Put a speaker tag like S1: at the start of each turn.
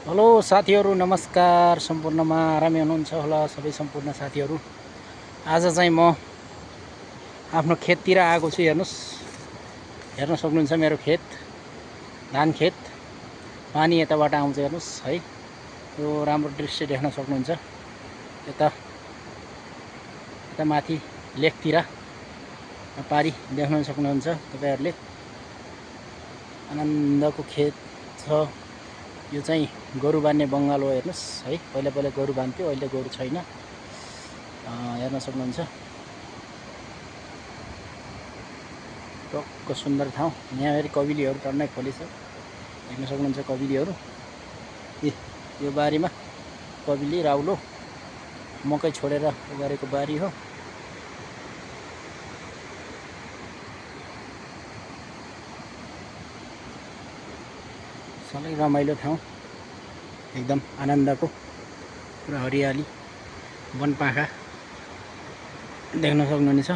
S1: Hello साथीहरू, नमस्कार। सम्पूर्णमा आरामै हुनुहुन्छ होला सबै सम्पूर्ण साथीहरू। आज चाहिँ म आफ्नो खेततिर आएको छु। हेर्न सक्नुहुन्छ मेरो खेत, धान खेत। पानी यताबाट आउँछ, हेर्नुहोस् है। यो राम्रो दृश्य देख्न सक्नुहुन्छ। यता माथि लेकतिर पारी देख्न सक्नुहुन्छ तपाईहरुले। आनन्दको खेत छ। यो चाहिँ गोरु बान्ने बङ्गाल हो, हेर्नुहोस् है। पहिला गोरु बान्थ्यो, अहिले गोरु छैन। हेर्न सक्नुहुन्छ। टक्क सुन्दर ठाउँ। यहाँ फेरि कविलीहरू टन्नै खोलेछ, हेर्न सक्नुहुन्छ कविलीहरू। यो बारीमा कविली, राउलो, मकै छोडेर गरेको बारी हो। सबै रमाइलो ठाउँ, एकदम आनन्दको, पुरा हरियाली, वनपाखा देख्न सक्नुहुनेछ।